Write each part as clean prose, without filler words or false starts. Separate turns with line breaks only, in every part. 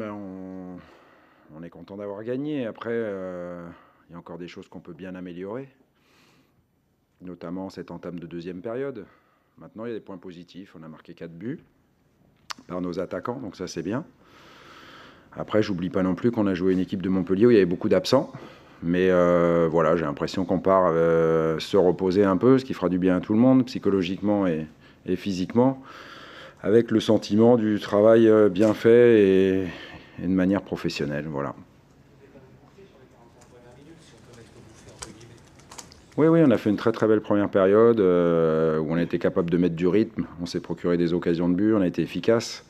Ben, on est content d'avoir gagné. Après, il y a encore des choses qu'on peut bien améliorer, notamment cette entame de deuxième période. Maintenant, il y a des points positifs. On a marqué 4 buts par nos attaquants, donc ça c'est bien. Après, j'oublie pas non plus qu'on a joué une équipe de Montpellier où il y avait beaucoup d'absents. Mais voilà, j'ai l'impression qu'on part se reposer un peu, ce qui fera du bien à tout le monde, psychologiquement et physiquement, avec le sentiment du travail bien fait et de manière professionnelle. Voilà. Oui, on a fait une très très belle première période où on a été capable de mettre du rythme, on s'est procuré des occasions de but, on a été efficace.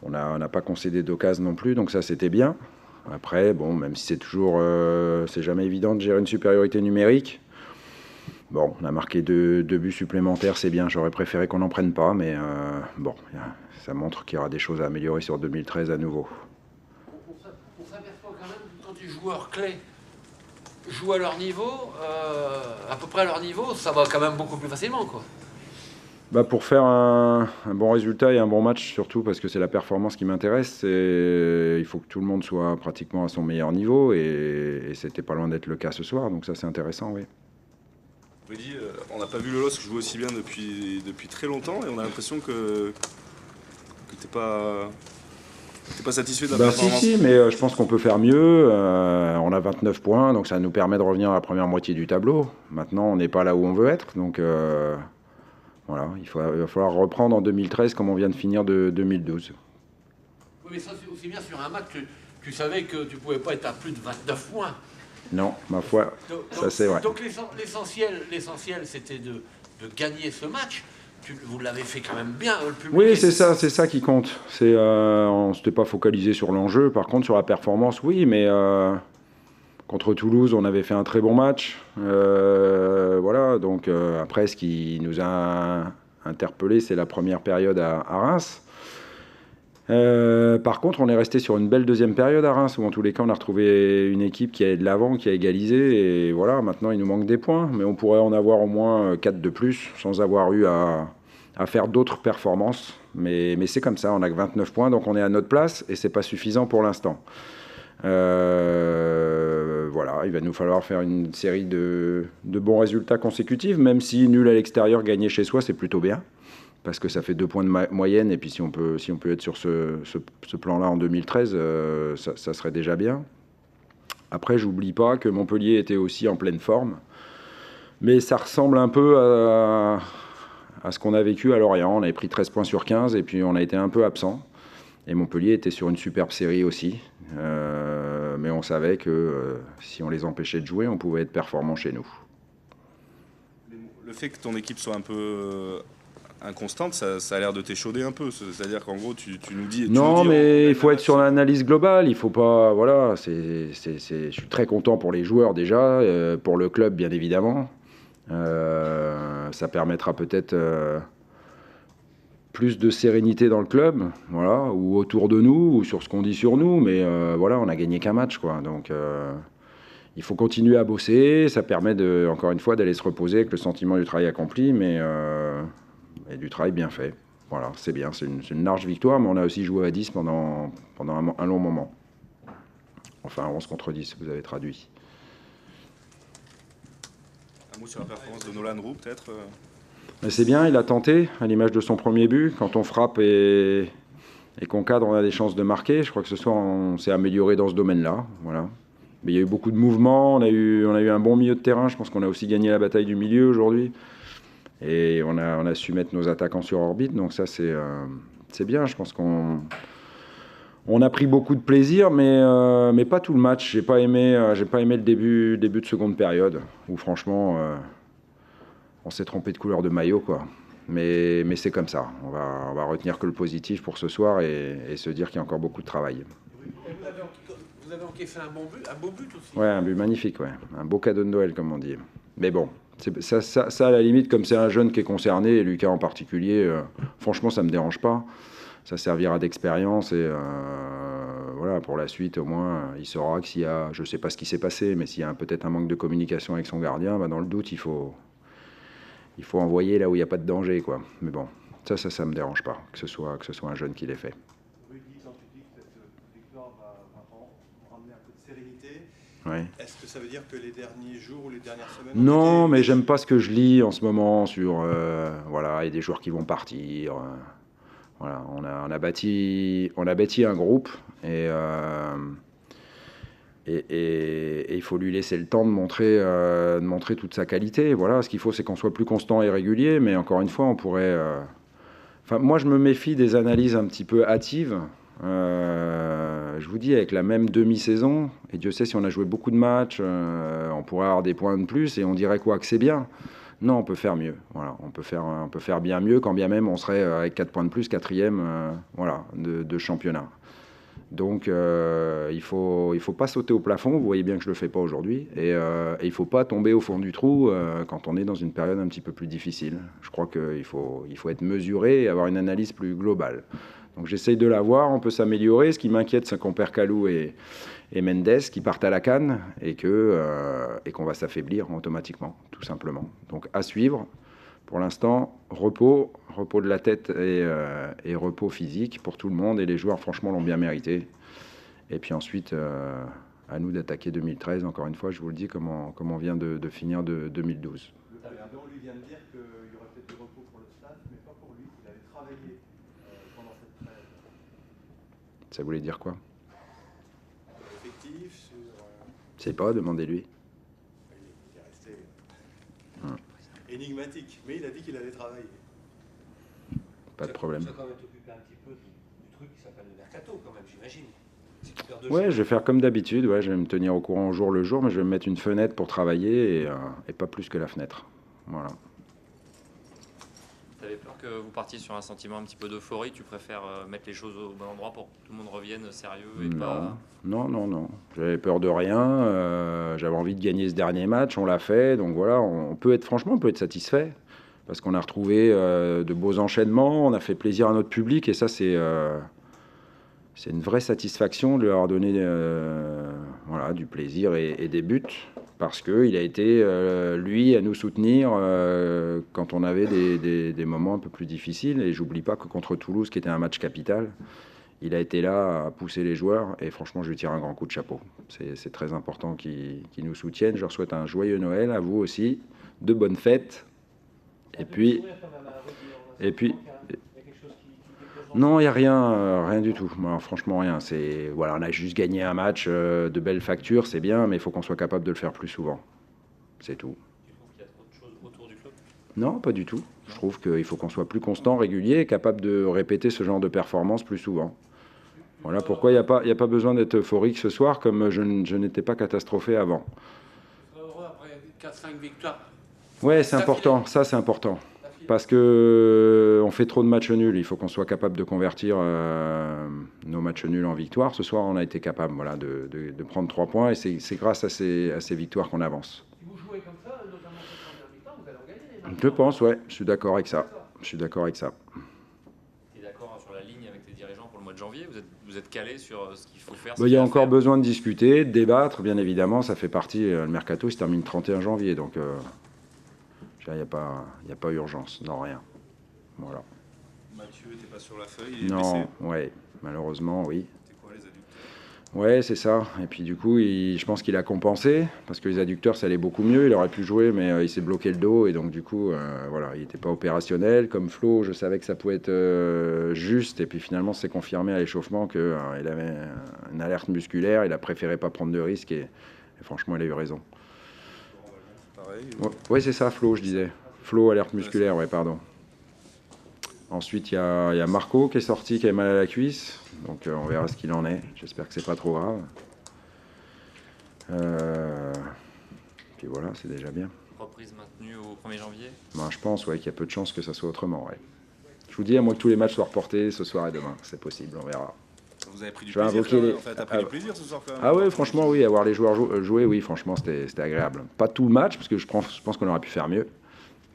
On n'a pas concédé d'occasion non plus, donc ça c'était bien. Après, bon, même si c'est toujours, c'est jamais évident de gérer une supériorité numérique. Bon, on a marqué deux buts supplémentaires, c'est bien. J'aurais préféré qu'on n'en prenne pas, mais bon, ça montre qu'il y aura des choses à améliorer sur 2013 à nouveau.
On s'aperçoit quand même que quand les joueurs clés jouent à leur niveau, à peu près à leur niveau, ça va quand même beaucoup plus facilement, quoi.
Bah pour faire un bon résultat et un bon match, surtout parce que c'est la performance qui m'intéresse, il faut que tout le monde soit pratiquement à son meilleur niveau et c'était pas loin d'être le cas ce soir, donc ça c'est intéressant, oui.
Rudy, on n'a pas vu le LOSC jouer aussi bien depuis très longtemps et on a l'impression que t'es pas satisfait de la performance.
Si, mais je pense qu'on peut faire mieux. On a 29 points, donc ça nous permet de revenir à la première moitié du tableau. Maintenant, on n'est pas là où on veut être, donc voilà, il va falloir reprendre en 2013 comme on vient de finir de 2012.
Oui, mais ça, c'est aussi bien sur un match, tu savais que tu ne pouvais pas être à plus de 29 points.
Non, ma foi, ça c'est vrai.
Donc l'essentiel, c'était de gagner ce match. Vous l'avez fait quand même bien, le public.
Oui, c'est ça qui compte. On ne s'était pas focalisé sur l'enjeu. Par contre, sur la performance, oui, mais contre Toulouse, on avait fait un très bon match. Voilà, donc après, ce qui nous a interpellé, c'est la première période à Reims. Par contre, on est resté sur une belle deuxième période à Reims, où en tous les cas, on a retrouvé une équipe qui allait de l'avant, qui a égalisé. Et voilà, maintenant, il nous manque des points. Mais on pourrait en avoir au moins 4 de plus, sans avoir eu à faire d'autres performances. Mais c'est comme ça, on n'a que 29 points, donc on est à notre place, et c'est pas suffisant pour l'instant. Voilà, il va nous falloir faire une série de bons résultats consécutifs, même si nul à l'extérieur, gagner chez soi, c'est plutôt bien. Parce que ça fait 2 points de moyenne, et puis si on peut être sur ce plan-là en 2013, ça serait déjà bien. Après, j'oublie pas que Montpellier était aussi en pleine forme, mais ça ressemble un peu à ce qu'on a vécu à Lorient. On avait pris 13 points sur 15, et puis on a été un peu absent. Et Montpellier était sur une superbe série aussi, mais on savait que si on les empêchait de jouer, on pouvait être performant chez nous.
Le fait que ton équipe soit un peu inconstante, ça a l'air de t'échauder un peu. C'est-à-dire qu'en gros, tu nous dis...
Non, mais il faut être sur l'analyse globale. Il faut pas... Voilà, je suis très content pour les joueurs déjà, pour le club bien évidemment. Ça permettra peut-être plus de sérénité dans le club, voilà, ou autour de nous, ou sur ce qu'on dit sur nous. Mais voilà, on a gagné qu'un match, quoi. Donc il faut continuer à bosser. Ça permet encore une fois d'aller se reposer avec le sentiment du travail accompli, mais et du travail bien fait. Voilà, c'est bien, c'est une large victoire, mais on a aussi joué à 10 pendant un long moment. Enfin, 11 contre 10, vous avez traduit.
Un mot sur la performance de Nolan Roux, peut-être
Mais c'est bien, il a tenté, à l'image de son premier but. Quand on frappe et qu'on cadre, on a des chances de marquer. Je crois que ce soir, on s'est amélioré dans ce domaine-là. Voilà. Mais il y a eu beaucoup de mouvements, on a eu un bon milieu de terrain. Je pense qu'on a aussi gagné la bataille du milieu aujourd'hui. Et on a su mettre nos attaquants sur orbite, donc ça c'est bien. Je pense qu'on a pris beaucoup de plaisir, mais pas tout le match. J'ai pas aimé le début de seconde période, où franchement on s'est trompé de couleur de maillot, quoi. Mais c'est comme ça. On va retenir que le positif pour ce soir et se dire qu'il y a encore beaucoup de travail.
Vous avez encaissé un beau but aussi.
Ouais, un but magnifique, ouais. Un beau cadeau de Noël, comme on dit. Mais bon, ça à la limite, comme c'est un jeune qui est concerné, et Lucas en particulier, franchement, ça me dérange pas. Ça servira d'expérience et voilà, pour la suite, au moins, il saura que s'il y a, je sais pas ce qui s'est passé, mais s'il y a peut-être un manque de communication avec son gardien, bah, dans le doute, il faut envoyer là où il n'y a pas de danger, quoi. Mais bon, ça me dérange pas, que ce soit un jeune qui l'ait fait.
Rudy, quand tu dis que cette victoire va ramener un peu de sérénité.
Ouais.
Est-ce que ça veut dire que les derniers jours ou les dernières semaines...
Non, mais j'aime pas ce que je lis en ce moment sur... voilà, il y a des joueurs qui vont partir. Voilà, on a bâti un groupe et il faut lui laisser le temps de montrer toute sa qualité. Voilà, ce qu'il faut, c'est qu'on soit plus constant et régulier, mais encore une fois, on pourrait... Enfin, moi, je me méfie des analyses un petit peu hâtives. Je vous dis, avec la même demi-saison, et Dieu sait si on a joué beaucoup de matchs, on pourrait avoir des points de plus et on dirait quoi, que c'est bien. Non, on peut faire mieux. Voilà, on peut faire bien mieux, quand bien même on serait avec 4 points de plus, quatrième voilà, de championnat. Donc il faut pas sauter au plafond, vous voyez bien que je ne le fais pas aujourd'hui, et il ne faut pas tomber au fond du trou quand on est dans une période un petit peu plus difficile. Je crois qu'il faut être mesuré et avoir une analyse plus globale. Donc j'essaye de l'avoir, on peut s'améliorer. Ce qui m'inquiète, c'est qu'on perd Kalou et Mendes qui partent à la CAN et qu'on va s'affaiblir automatiquement, tout simplement. Donc à suivre. Pour l'instant, repos de la tête et repos physique pour tout le monde. Et les joueurs, franchement, l'ont bien mérité. Et puis ensuite, à nous d'attaquer 2013. Encore une fois, je vous le dis, comme on vient de finir de 2012.
Le président lui vient de dire qu'il y aurait peut-être du repos pour le staff, mais pas pour lui, qu'il avait travaillé pendant cette trêve.
Ça voulait dire quoi?
Effectif, sur...
Je sais pas, demandez-lui.
Il est resté énigmatique, mais il a dit qu'il allait travailler.
Pas de problème.
Tu vas quand même t'occuper un petit peu du truc qui s'appelle le mercato, quand même, j'imagine. Si tu perds deux
Ouais,
jours,
je vais faire comme d'habitude. Ouais, je vais me tenir au courant au jour le jour, mais je vais me mettre une fenêtre pour travailler et pas plus que la fenêtre. Voilà.
Tu avais peur que vous partiez sur un sentiment un petit peu d'euphorie, tu préfères mettre les choses au bon endroit pour que tout le monde revienne sérieux et pas...
Non. J'avais peur de rien. J'avais envie de gagner ce dernier match. On l'a fait. Donc voilà, on peut être satisfait parce qu'on a retrouvé de beaux enchaînements. On a fait plaisir à notre public et ça, c'est une vraie satisfaction de leur avoir donné voilà, du plaisir et des buts parce qu'il a été, lui, à nous soutenir quand on avait des moments un peu plus difficiles. Et j'oublie pas que contre Toulouse, qui était un match capital, il a été là à pousser les joueurs et franchement, je lui tire un grand coup de chapeau. C'est très important qu'ils nous soutiennent. Je leur souhaite un joyeux Noël, à vous aussi, de bonnes fêtes. Et puis... Non, il n'y a rien du tout. Moi, franchement, rien. Voilà, on a juste gagné un match de belle facture, c'est bien, mais il faut qu'on soit capable de le faire plus souvent. C'est tout.
Tu trouves qu'il y a trop de choses autour du club?
Non, pas du tout. Je trouve qu'il faut qu'on soit plus constant, régulier et capable de répéter ce genre de performance plus souvent. Voilà pourquoi il n'y a pas besoin d'être euphorique ce soir, comme je n'étais pas catastrophé avant.
heureux après 4-5 victoires.
Ouais, c'est important. Ça, c'est important. Parce qu'on fait trop de matchs nuls. Il faut qu'on soit capable de convertir nos matchs nuls en victoires. Ce soir, on a été capable de prendre 3 points. Et c'est grâce à ces victoires qu'on avance.
Si vous jouez comme ça, notamment cette première mi-temps, vous allez en gagner les matchs.
Je pense, ouais. Je suis d'accord avec ça.
Tu es d'accord sur la ligne avec tes dirigeants pour le mois de janvier? Vous êtes calé sur ce qu'il faut faire?
Il y a encore besoin de discuter, de débattre. Bien évidemment, ça fait partie. Le mercato, il se termine le 31 janvier. Donc... il n'y a pas urgence, non, rien. Voilà.
Mathieu n'était pas sur la feuille, il est
Non,
blessé.
ouais, malheureusement, oui.
C'est quoi les adducteurs?
Ouais, c'est ça. Et puis du coup, je pense qu'il a compensé, parce que les adducteurs, ça allait beaucoup mieux. Il aurait pu jouer, mais il s'est bloqué le dos, et donc du coup, voilà, il n'était pas opérationnel. Comme Flo, je savais que ça pouvait être juste, et puis finalement, c'est confirmé à l'échauffement qu'il avait une alerte musculaire. Il a préféré pas prendre de risques, et franchement, il a eu raison.
Pareil.
Ouais, c'est ça, Flo, je disais. Flo, alerte musculaire, ouais, pardon. Ensuite, il y a Marco qui est sorti, qui a mal à la cuisse. Donc, on verra ce qu'il en est. J'espère que c'est pas trop grave. Puis voilà, c'est déjà bien.
Reprise maintenue au 1er janvier?
Ben, je pense, ouais, qu'il y a peu de chances que ça soit autrement, ouais. Je vous dis, à moins que tous les matchs soient reportés ce soir et demain. C'est possible, on verra.
Vous avez pris du
Je vais
plaisir
invoquer
quand même,
les-
en fait. T'as pris du plaisir ce soir quand même.
Ah ouais, franchement, oui, avoir les joueurs jouer, oui, franchement, c'était agréable. Pas tout le match, parce que je pense qu'on aurait pu faire mieux.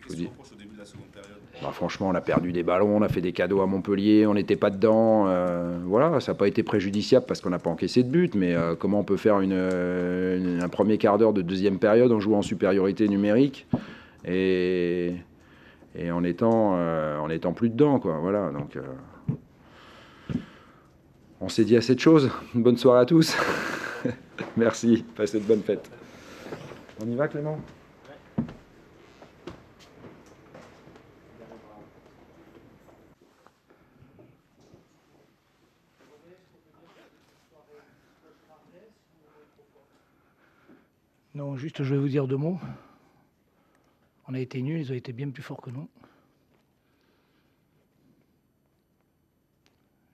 Qu'est-ce que tu reproches au début de la seconde période?
Bah, franchement, on a perdu des ballons, on a fait des cadeaux à Montpellier, on n'était pas dedans. Voilà, ça n'a pas été préjudiciable parce qu'on n'a pas encaissé de but, mais comment on peut faire un premier quart d'heure de deuxième période en jouant en supériorité numérique et en étant plus dedans, quoi. Voilà, donc On s'est dit assez de choses. Bonne soirée à tous. Merci, passez de bonnes fêtes. On y va, Clément?
Non, juste je vais vous dire 2 mots. On a été nuls, ils ont été bien plus forts que nous.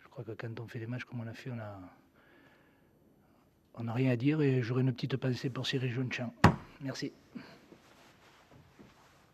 Je crois que quand on fait des matchs comme on a fait, on n'a rien à dire et j'aurai une petite pensée pour Cyril Jonchamp. Merci.